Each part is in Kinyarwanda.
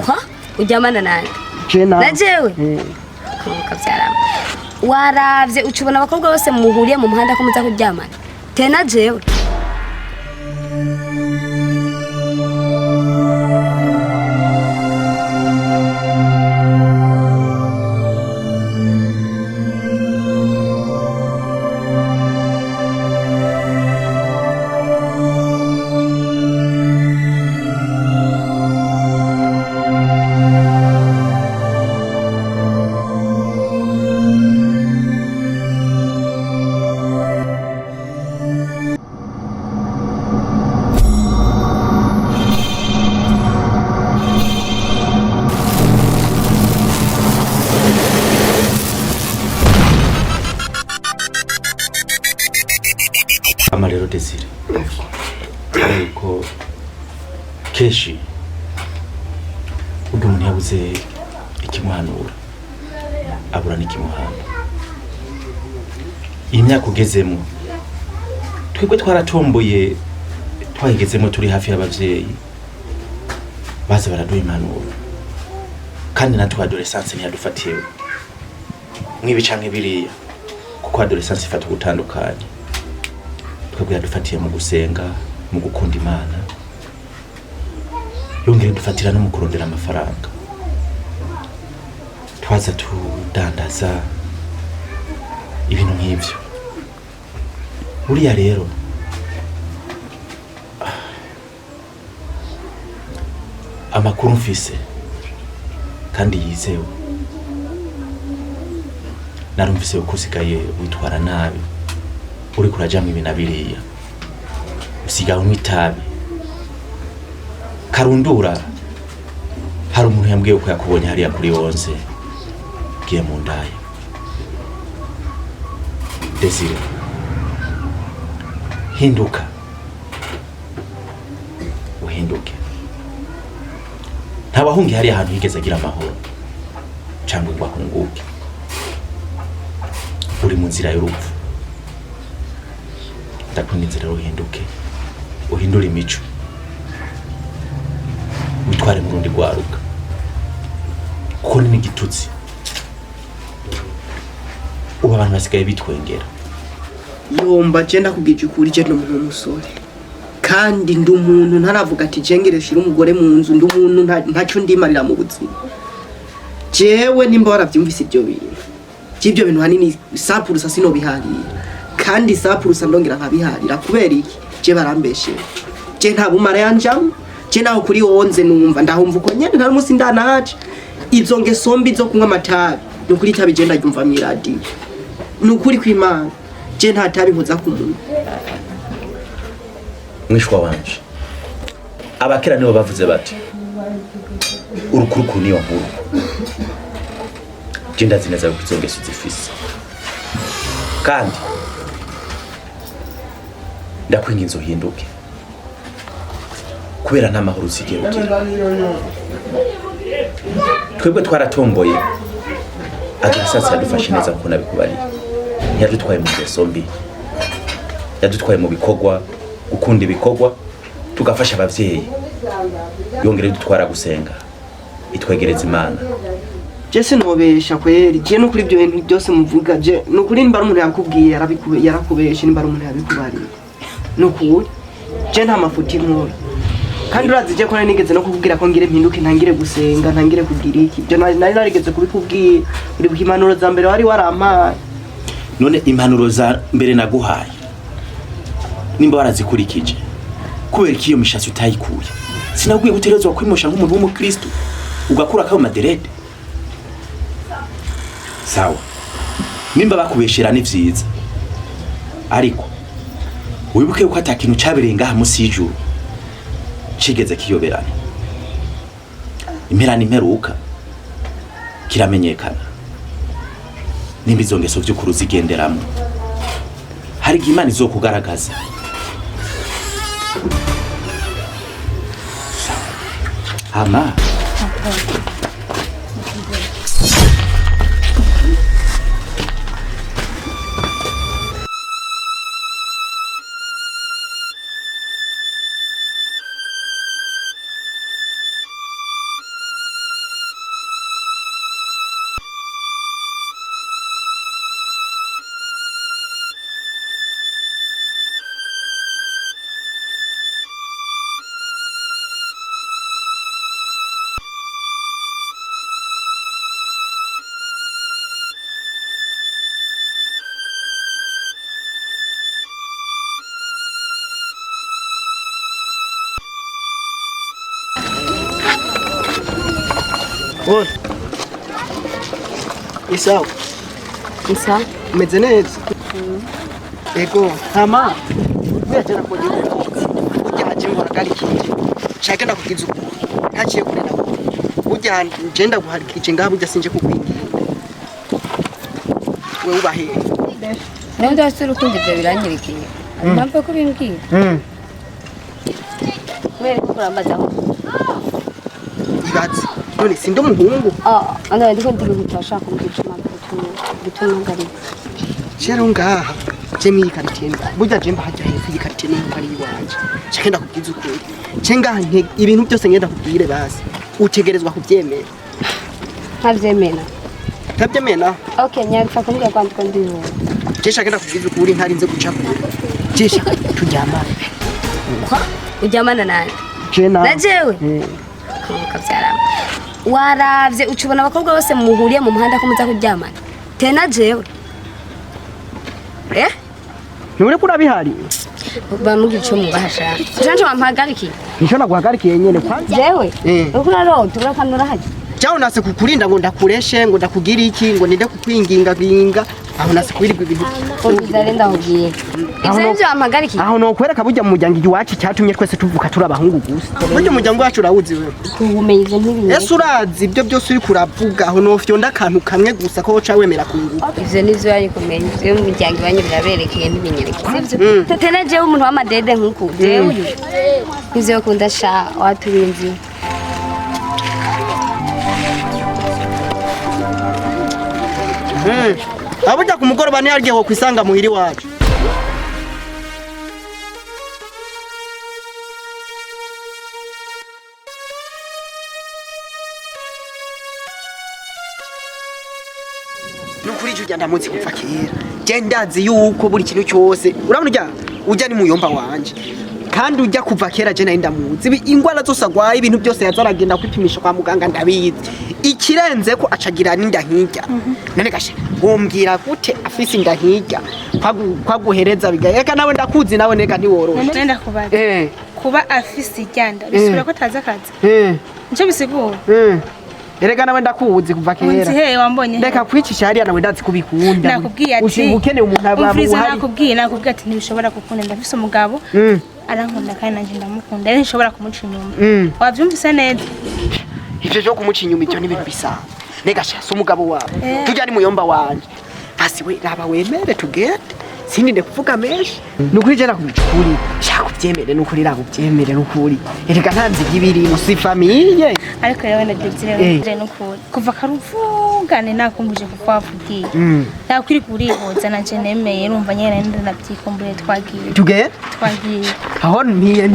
Kwa ujamana nani Jena najewe kavyara waravye ucubona abakobwa bose muhuriye mu muhanda ko muza kuryamana tena jewe amarero Desire ko keshi umuntu yabuze ikimuhanura abura n'ikimuhana imyaka ugezemo twebwe twaratomboye twayigezemo turi hafi y'abavyeyi baze baraduha impanuro kandi natwe adolescence ntiyadufatiye mwibi canke biriya kuko adolescence ifata gutandukanye twebwe yadufatiye mu gusenga mu gukunda Imana yongere dufatira no mu kurondera amafaranga twaza tudandaza ibintu nk'ivyo buriya rero amakuru mfise kandi yizewe narumvise ko usigaye witwara nabi uri kurajamwe ibintu biriya usigaye umitabi karundura hari umuntu yambwiye ko yakubonye hariya kuri 11 giye mu ndaya Desire hinduka uhinduke ntabahungi hariya ahantu higeze agira amahoro cyangwa ngo ahunguke uri mu nzira y'urupfu ndakunda inzira uhinduke uhindura imico witware mu rundi rwaruka kuko ni igitutsi ubu abantu basigaye bitwengera yomba genda kubwije ukuri je no mu musore kandi ndi umuntu ntaravuga ati jengere shira umugore mu nzu ndi umuntu ntacyo ndimarira mu buzima jewe nimba waravyumvise ibyo bintu hanini sapurusa sino biharira kandi sapurusa ndongera nkabiharira kubera iki je barambeshe je nta bumara yanjam je naho kuri 11 numva ndahumva uko nyene nta musi ndanaje izo ngesombi zo kunywa amatabi nukuri tabi je ndagyumva mu radio nukuri kw'Imana je nta tabi nkoza ku muntu mwishwa wanje abakera nibo bavuze bati urukuruku niyo nkuru je ndazineza ko izongeso zifise kandi ndakwinginze uhinduke kubera nta mahoro usigera ugira twebwe twaratomboye agasaza yadufashe neza kuko nabikubariye yadutwaye mu ngeso yadutwaye mu bikorwa gukunda ibikorwa tugafasha abavyeyi yongere dutwara gusenga itwegereza Imana je sinobesha kweri je no kuri ibyo bintu byose muvuga je no kuri nimba umuntu yakubwiye yarakubeshe nimba umuntu yabikubariye no kuri je nta mafuti nkuru kandi urazi je ko nigeze no kukubwira ko ngire mpinduke ntangire gusenga ntangire kugira iki byo nari narigeze kubikubwira uri bw'impanuro za mbere wari warampaye none impanuro za mbere naguhaye nimba warazikurikije kubera iki iyo mishatsi utayikuye sinabwiye guterezwa kwimosha nk'umuntu w'umukristo ugakura kayo maderede sawa nimba bakubeshera ni vyiza ariko wibuke ko atakintu cabereye ngaha musi y'ijuru cigeze kiyoberana imperana imperuka kiramenyekana nimba izo ngeso vy'ukuri uzigenderamo hari Imana izokugaragaza ama Oi. Isawa. Isa. Umeze neza? Ego, hama. Bajana ko gihugu. Ujyaje ngora garikije. Shaka ndakugize uko. Ntaciye kurena. Ujya ngenda guharikije ngaho ujya sinje kukwingira. Wewe ubahe. Nawe ndasura ukundi byo biranyirikiye. Mpamvu ko bimbwiye. Kubera ko kurambaza aho. Ibaze. None sindi umuhungu. Anda ndiko ndigutasha kumugicuma gutuma ngari. Shero ngaha. Jemi ikaritiye. Burya jemba hajya hepfo ikaritiye n'uko ari iwanje. Shaka ndakugize uko. Cenga ibintu byose ngenda kubwire basi. Utegerezwa kubyemera. Ntavyemera. Ntabyemera. Okay, nyarfa kumbwira kwandiko ndiho. Jesha genda kugize ukuri ntarinze gucapa. Jesha turyamana. Ujyamana nani? Jena. Najewe. Kavyarama. Waravye ucubona abakobwa bose muhuriye mu muhanda ko muza kuryamana. Tena jewe. Nure kura bihari. Bamugira ico mubahasha. Janje wampagariki. Nisho naguhagarikiye nyene kwa. Jewe. Ukura ro turakanura haje. Jao nase kukurinda ngo ndakureshe ngo ndakugira iki ngo ninde kukwinginga ginga aho nase kwirirwa ibintu. Uzarenda hugiye. Ivyo nje wampagariki. Aho no kwereka burya mu muryango iwacu cyatumye twese tuvuka turi abahungu gusa. Burya umuryango wacu urawuzi wewe. Kubumenye ivyo ntibinye. Ese urazi ibyo byose uri kuravuga aho no fyonda kantu kamwe gusa ko woca wemera kunguka. Ivyo nivyo yari kumenya. Ivyo mu miryango iwanyu biraberekeye ntibinyereke. Sivyo. Tetena jewe umuntu w'amadede nkuko. Jewe uyu. Ivyo kunda sha waturinzi. Abuja ku mugoroba ni yarye ho kwisanga muhiri wacu. Nukuri cyo ndamutse kuva kera. Je ndazi yuko buri kintu cyose. Urabona ujya ni muyomba wanje. Kandi ujya kuva kera je nari ndamuzi. Ingwara zose agwaye ibintu byose yazaragenda kwipimisha kwa muganga ndabizi. Ikirenze ko acagira ninda nkijya. None gashe bombwira gute afise inda nkijya kwaguhereza bigayeka nawe ndakuzi nawe neka ntiworoshe. Nenda kubaza. Kuba afise iryanda bisubira ko taza kaza. Nco bisigura. Erega nawe ndakuzi kuva kera. Unzi he wambonye. Reka kwicisha hariya nawe ndazi kubikunda. Nakubwiye ati. Ushingukene umuntu ababu hari. Nakubwiye ati ntibishobora gukunda ndafise umugabo. Arankunda kandi nanje ndamukunda. Rero nshobora kumuca inyuma. Wavyumvise neza. Ivyo cyo kumuca inyuma icyo n'ibintu bisa. Nega shasa umugabo wawe. Tujya ari muyomba wanje. Basi we raba wemere tugende. Sininde kuvuga meshi. Nukuri je nakubicukuri. Shaka kubyemere nukuri raba ubyemere nukuri. Erega ntanzi gibiri musi famille. Ariko rero ndetse nukuri. Kuva karuvugane nakumbuje kuvavugiye. Nakwiri kurihoza nanje nemeye urumva nyene ndanabyikumbure twagiye. Tugende? Twagiye. Aho ntiye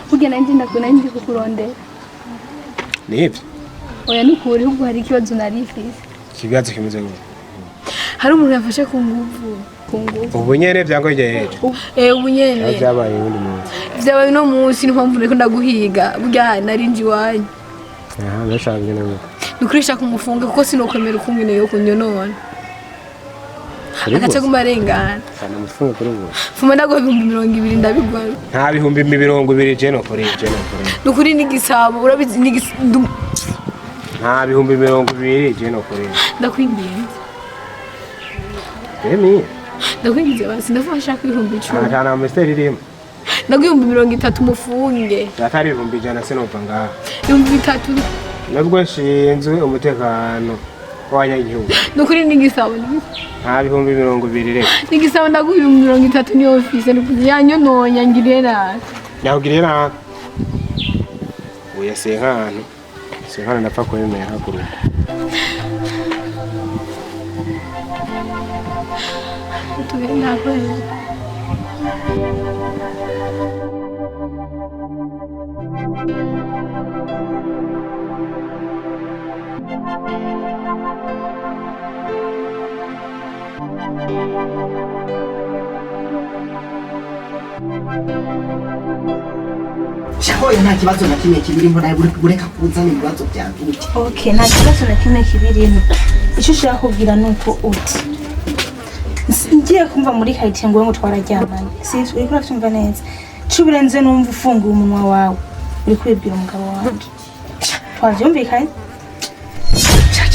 Burya nanjye ndakuna ndi kukurondera. Nibyo? Oya nukuri ubwo hari ikibazo narifise. Ikibazo kimeze gute? Hari umuntu yafashe ku nguvu. Ubu nyene byango yeje. Ubu nyene. Byabaye undi munsi. Byabaye no munsi n'impamvu reko ndaguhiga. Burya narinji wanyu. Aha, ndashaka nyene. Nukurisha kumufunga kuko sinokwemera ukumwene yo kunyonona. Agace kumarengana. Sana mufunga kuri ubu. Fuma nago 220 ndabigwara. Nta bihumbi 220 je no kuri. Nukuri n'igisabo urabizi Nta bihumbi 220 je no kuri. Ndakwimbiye. Emi. Ndakwimbiye basi ndafasha ku 10. Nta na misteri ririmo. Ndagwimbi 30 umufunge. Atari ibihumbi jana sinova ngaha. 30. Nabwo nshinzwe umutekano w'abanyagihugu. Nukuri n'igisabo. Nta bihumbi 220 reka. N'igisabo ndagwimbi 30 ni office yanyononya ngiriye nabi. Nyahugiriye nabi. Oya senkano. Senkano ndapfa kwemera hakuru. Tugenda kweli. shahoye nta kibazo na kimwe kibirimo nawe bureka kuzana ibibazo byawe uti Okay, nta kibazo na kimwe kibirimo. Icyo ushaka kubwira nuko uti. Ngiye kumva muri quartier ngo twararyamanye. Si uri kuravyumva neza. Cubirenze numva ufunguye umunwa wawe. Uri kwibwira umugabo wanje. Twavyumvikanye?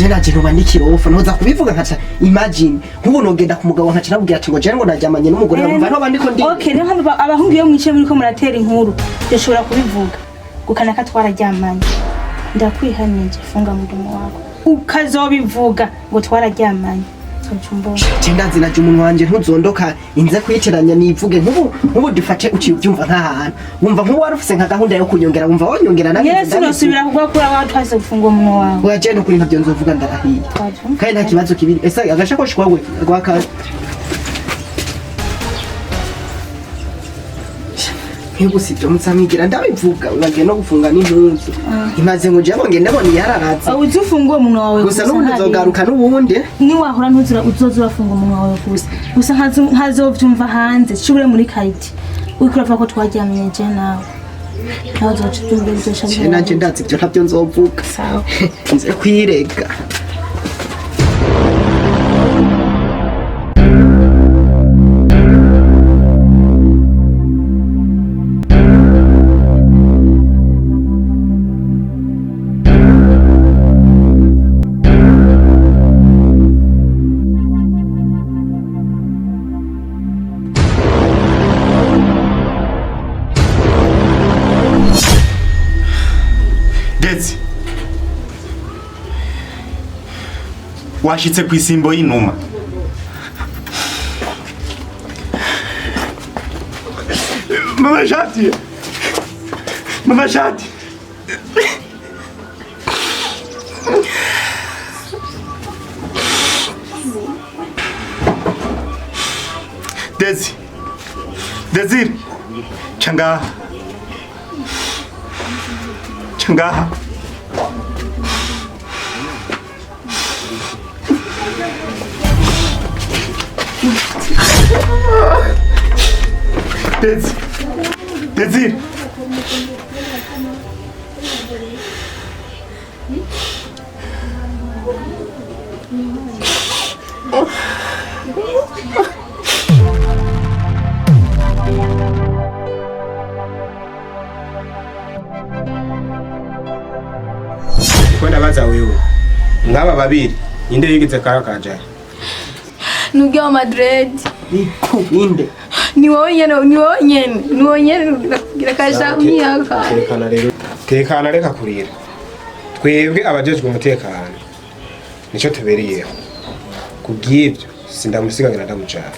jena jeno nikirofa noza kubivuga nkaca imagine nkubu nogenda ku mugabo nkaca nabwira ati ngo jena ngo najamanye n'umugore bamva no bandiko ndi Okay, rero hano abahungu yo mwice muri ko muratera inkuru. Ndashobora kubivuga. Gukana ka twararyamanye. Ndakwihanije funga mudumo wako. Ukazobivuga ngo twararyamanye. Chendazi na jumuntu wanje ntuzondoka inze kwiceranya nivuge nkubu dufate ucibyumva nk'ahantu wumva nkubu warufise nka gahunda yo kunyongera wumva wonyongera nabi Yesu nosubira kugwa kuri aho twaze gufunga umunwa wawe waje no kuri ntabyo nzovuga ndarahiye kandi nta kibazo kibiri ese agashakoshi kwawe gwaka Hebu sibyo mutsamwigira ndabivuga ubagiye no gufunga n'impunzu imaze ngo je bonge ndabona yararatse uzi ufunguye umunwa wawe gusa n'ubundi zogaruka n'ubundi ni wahora ntuzura uzoza urafunga umunwa wawe gusa ntazovyumva hanze cubure muri kayiti wikurava ko twaryamye je nawe nawe uzocubyumva bizosha je nanje ndazi ibyo ntabyo nzovuga sawa nze kwirega washitse ku isimbo y'inuma mama shati Desir changaha Desir Kwenda baza wewe ngaba babiri inde yigeze karakaje Nugea Madrid. Inde. Ni wowe nyene kirakaja myaka. Tekana reka kurira. Twebwe abajejwe umutekano. Nico tubereye. Kubw'ibyo sindamusigagira ndamucara.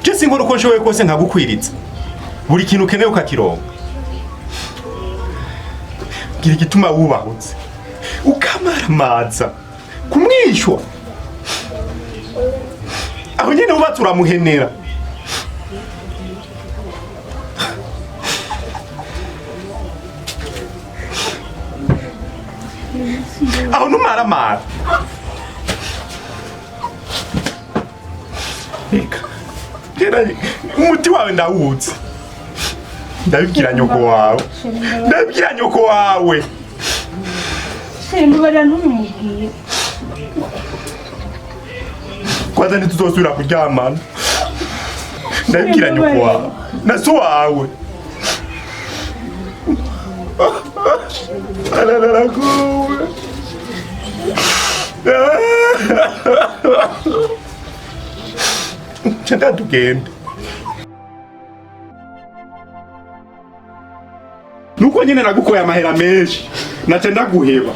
Jesse nkuru ko nshoboye kose nkagukwiritsa buri kintu ukeneye ukakironka gira igituma wubahutse ukamaramaza kumwishwa aho nyene uba turamuhenera aho numaramara umuti wawe ndawutse ndabibwira nyoko wawe Mbara ntumubwiye kwanza ntituzosubira kuryamana ndabibwira nyoko wawe na so wawe arararagowe Chanda tugende nuko nyene nagukoye amahera menshi nace ndaguheba